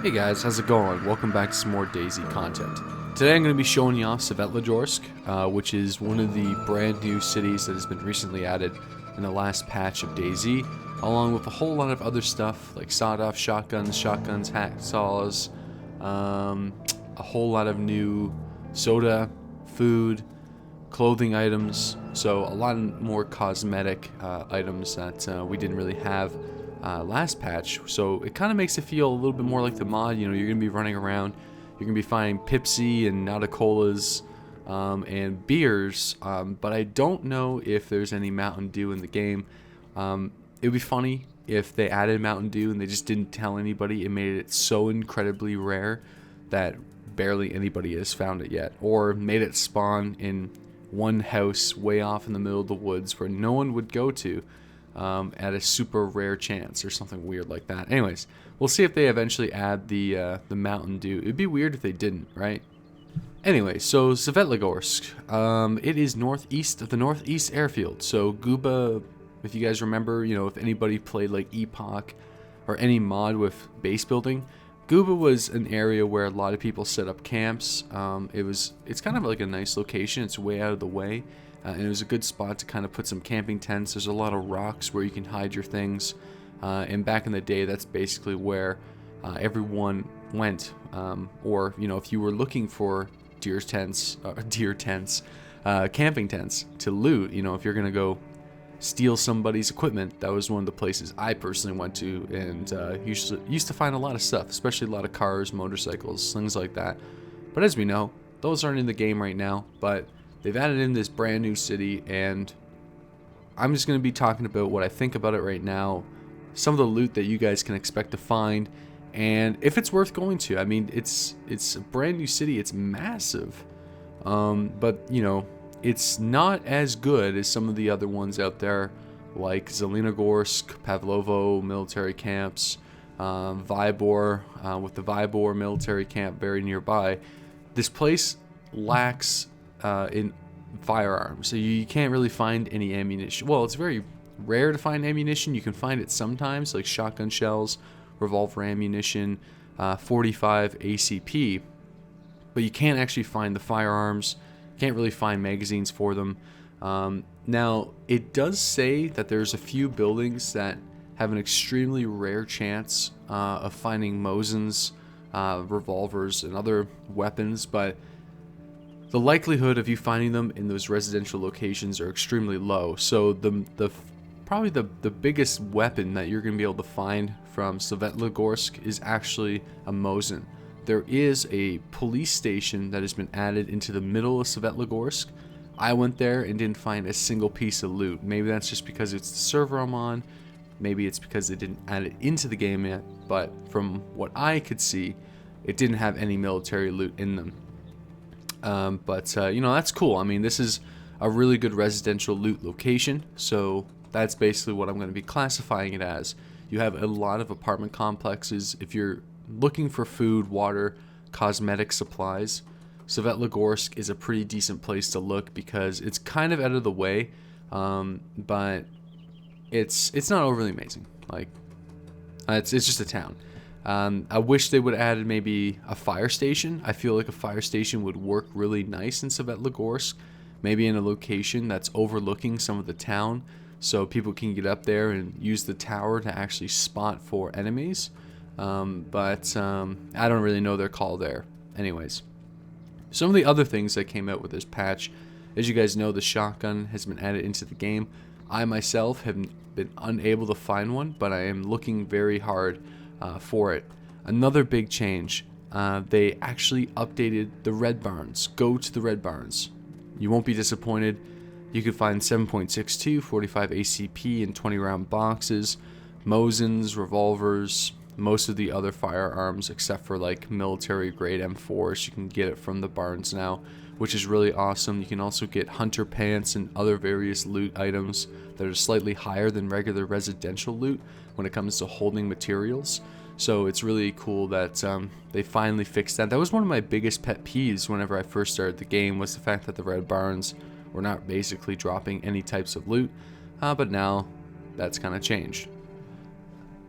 Hey guys, how's it going? Welcome back to some more DayZ content. Today I'm going to be showing you off Svetlojarsk, which is one of the brand new cities that has been recently added in the last patch of DayZ, along with a whole lot of other stuff like sawed-off shotguns, hacksaws, a whole lot of new soda, food, clothing items, so a lot more cosmetic items that we didn't really have last patch, so it kind of makes it feel a little bit more like the mod. You know, you're going to be running around, you're going to be finding Pepsi and Nauta-Colas and beers, but I don't know if there's any Mountain Dew in the game. It would be funny if they added Mountain Dew and they just didn't tell anybody. It made it so incredibly rare that barely anybody has found it yet, or made it spawn in one house way off in the middle of the woods where no one would go to. At a super rare chance or something weird like that. Anyways, we'll see if they eventually add the Mountain Dew. It'd be weird if they didn't, right? Anyway, so Svetlogarsk, it is northeast of the northeast airfield. So Guba, if you guys remember, you know, if anybody played like Epoch or any mod with base building, Guba was an area where a lot of people set up camps. It's kind of like a nice location. It's way out of the way. And it was a good spot to kind of put some camping tents. There's a lot of rocks where you can hide your things. And back in the day, that's basically where everyone went. Or, you know, if you were looking for camping tents to loot, you know, if you're going to go steal somebody's equipment, that was one of the places I personally went to. And used to find a lot of stuff, especially a lot of cars, motorcycles, things like that. But as we know, those aren't in the game right now. But they've added in this brand new city, and I'm just going to be talking about what I think about it right now, some of the loot that you guys can expect to find, and if it's worth going to. I mean, it's a brand new city, it's massive, but, you know, it's not as good as some of the other ones out there, like Zelongarsk, Pavlovo military camps, Vybor, with the Vybor military camp very nearby. This place lacks in firearms, so you can't really find any ammunition. Well, it's very rare to find ammunition. You can find it sometimes, like shotgun shells, revolver ammunition, 45 ACP, but you can't actually find the firearms. Can't really find magazines for them. Now, it does say that there's a few buildings that have an extremely rare chance of finding Mosin's, revolvers, and other weapons, but the likelihood of you finding them in those residential locations are extremely low. So probably the biggest weapon that you're going to be able to find from Svetlogarsk is actually a Mosin. There is a police station that has been added into the middle of Svetlogarsk. I went there and didn't find a single piece of loot. Maybe that's just because it's the server I'm on. Maybe it's because they didn't add it into the game yet. But from what I could see, it didn't have any military loot in them. You know, that's cool. I mean, this is a really good residential loot location, so that's basically what I'm going to be classifying it as. You have a lot of apartment complexes. If you're looking for food, water, cosmetic supplies, Svetlogarsk is a pretty decent place to look because it's kind of out of the way, but it's not overly amazing. Like, it's just a town. I wish they would have added maybe a fire station. I feel like a fire station would work really nice in Svetlogarsk, maybe in a location that's overlooking some of the town, so people can get up there and use the tower to actually spot for enemies. I don't really know their call there. Anyways, some of the other things that came out with this patch, as you guys know, the shotgun has been added into the game. I myself have been unable to find one, but I am looking very hard for it. Another big change, they actually updated the red barns. Go to the red barns. You won't be disappointed. You can find 7.62, 45 ACP, and 20 round boxes, Mosins, revolvers, most of the other firearms except for like military grade M4s. You can get it from the barns now, which is really awesome. You can also get hunter pants and other various loot items that are slightly higher than regular residential loot when it comes to holding materials. So it's really cool that they finally fixed that. That was one of my biggest pet peeves whenever I first started the game, was the fact that the red barns were not basically dropping any types of loot, but now that's kind of changed.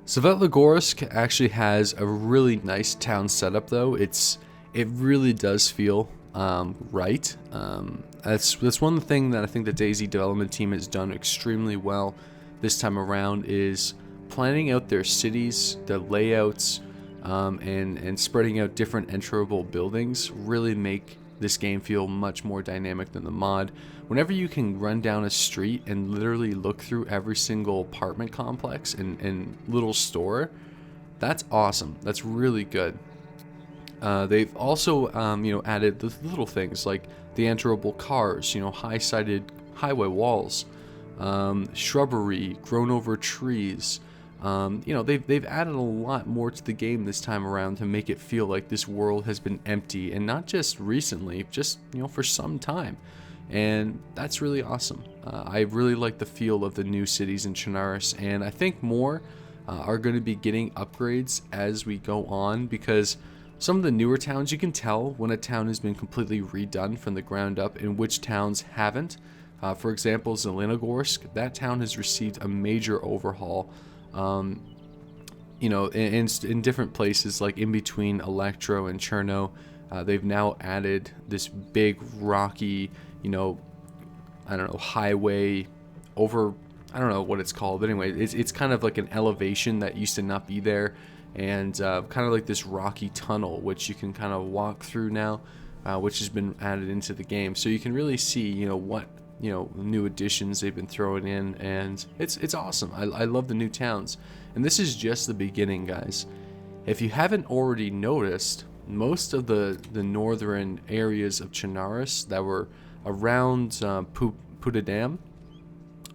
Svetlogarsk actually has a really nice town setup, though. It really does feel right. That's one thing that I think the DayZ development team has done extremely well this time around, is planning out their cities, their layouts, and spreading out different enterable buildings really make this game feel much more dynamic than the mod. Whenever you can run down a street and literally look through every single apartment complex and little store, that's awesome. That's really good. They've also added the little things like the enterable cars, high-sided highway walls, shrubbery, grown over trees. They've added a lot more to the game this time around to make it feel like this world has been empty, and not just recently, just for some time. And that's really awesome. I really like the feel of the new cities in Chernarus, and I think more are going to be getting upgrades as we go on, because some of the newer towns, you can tell when a town has been completely redone from the ground up and which towns haven't. For example, Zelongarsk, that town has received a major overhaul. In different places, like in between Electro and Cherno, they've now added this big rocky, highway over, I don't know what it's called, but anyway, it's kind of like an elevation that used to not be there, and kind of like this rocky tunnel which you can kind of walk through now, which has been added into the game, so you can really see what new additions they've been throwing in, and it's awesome. I love the new towns, and this is just the beginning, guys. If you haven't already noticed, most of the northern areas of Chernarus that were around Putadam,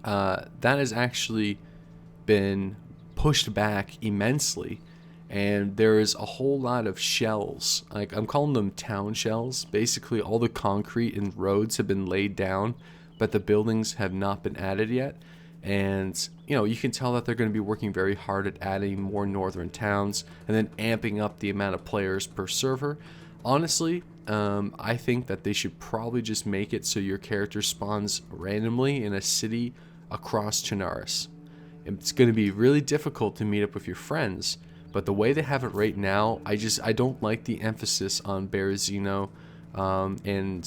that has actually been pushed back immensely, and there is a whole lot of shells. Like, I'm calling them town shells. Basically, all the concrete and roads have been laid down, but the buildings have not been added yet. And you can tell that they're going to be working very hard at adding more northern towns and then amping up the amount of players per server. Honestly, I think that they should probably just make it so your character spawns randomly in a city across Chernarus. It's going to be really difficult to meet up with your friends, but the way they have it right now, I don't like the emphasis on Berezino and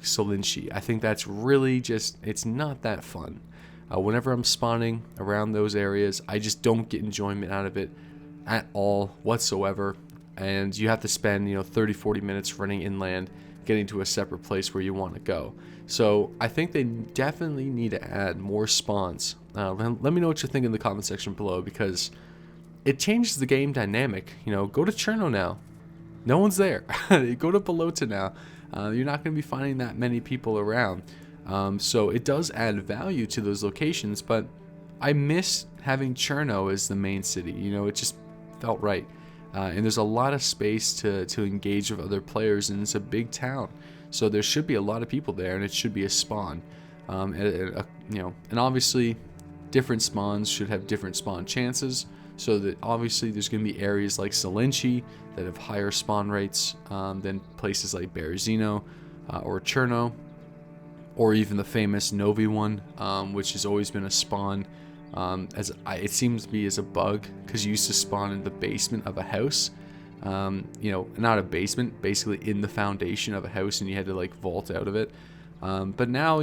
Solinchi. I think that's really it's not that fun. Whenever I'm spawning around those areas, I just don't get enjoyment out of it at all whatsoever. And you have to spend 30-40 minutes running inland, getting to a separate place where you want to go. So I think they definitely need to add more spawns. Let me know what you think in the comment section below, because it changes the game dynamic. Go to Cherno now. No one's there. Go to Balota now. You're not going to be finding that many people around. So it does add value to those locations, but I miss having Cherno as the main city. It just felt right. And there's a lot of space to engage with other players, and it's a big town. So there should be a lot of people there, and it should be a spawn. And obviously different spawns should have different spawn chances, so that obviously there's going to be areas like Solinchi that have higher spawn rates than places like Berezino or Cherno, or even the famous Novi one, which has always been a spawn, it seems to be as a bug, because you used to spawn in the basement of a house, not a basement, basically in the foundation of a house, and you had to like vault out of it. But now,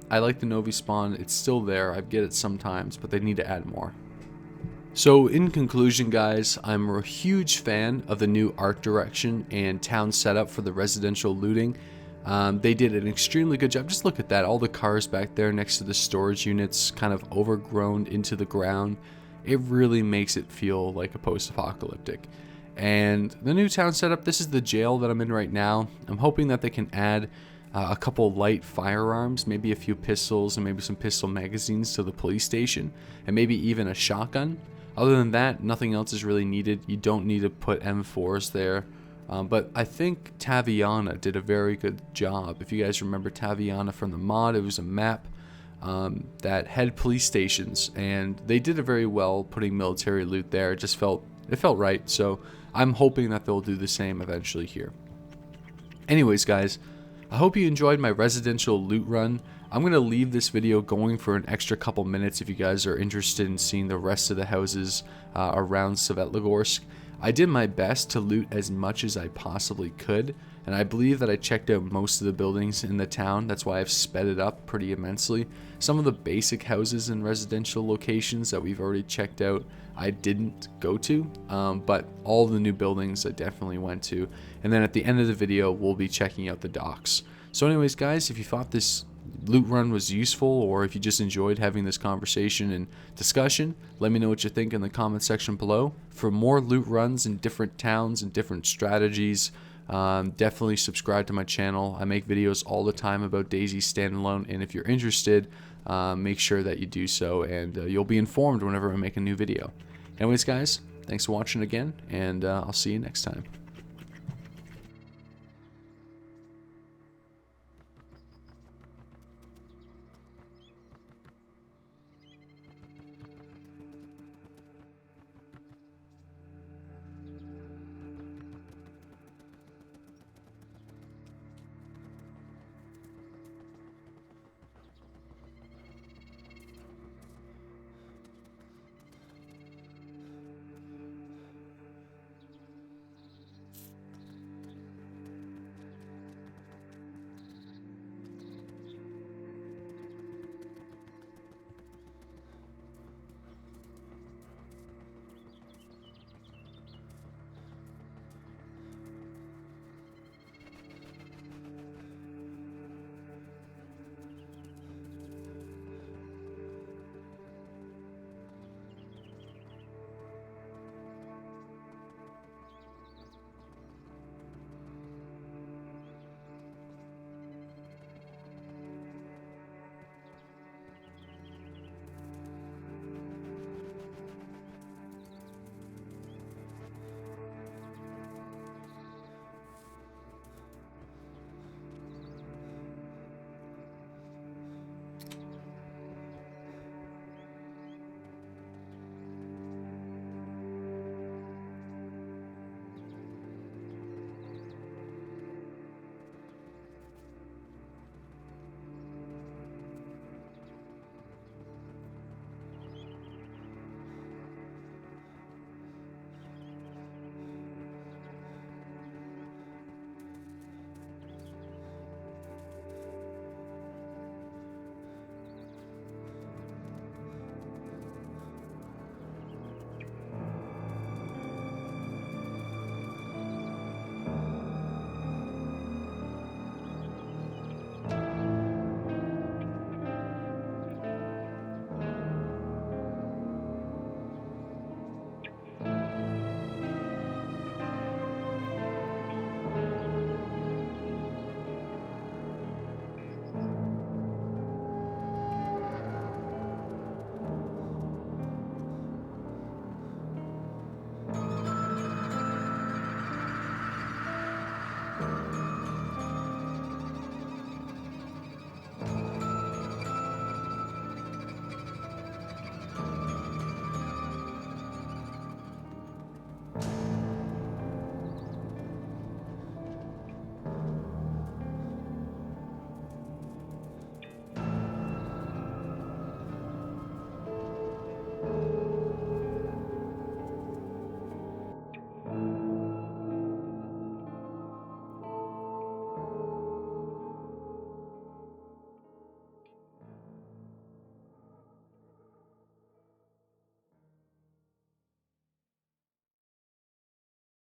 I like the Novi spawn. It's still there. I get it sometimes, but they need to add more. So in conclusion, guys, I'm a huge fan of the new art direction and town setup for the residential looting. They did an extremely good job. Just look at that. All the cars back there next to the storage units, kind of overgrown into the ground. It really makes it feel like a post-apocalyptic. And the new town setup, this is the jail that I'm in right now. I'm hoping that they can add a couple light firearms, maybe a few pistols and maybe some pistol magazines to the police station, and maybe even a shotgun. Other than that, nothing else is really needed. You don't need to put M4s there. But I think Taviana did a very good job. If you guys remember Taviana from the mod, it was a map that had police stations, and they did it very well putting military loot there. It felt right. So I'm hoping that they'll do the same eventually here. Anyways, guys, I hope you enjoyed my residential loot run. I'm going to leave this video going for an extra couple minutes if you guys are interested in seeing the rest of the houses around Svetlogarsk. I did my best to loot as much as I possibly could, and I believe that I checked out most of the buildings in the town. That's why I've sped it up pretty immensely. Some of the basic houses and residential locations that we've already checked out, I didn't go to, but all the new buildings I definitely went to. And then at the end of the video, we'll be checking out the docks. So anyways, guys, if you thought this loot run was useful, or if you just enjoyed having this conversation and discussion, let me know what you think in the comment section below. For more loot runs in different towns and different strategies, definitely subscribe to my channel. I make videos all the time about DayZ Standalone, and if you're interested, make sure that you do so, and you'll be informed whenever I make a new video. Anyways, guys, thanks for watching again, and I'll see you next time.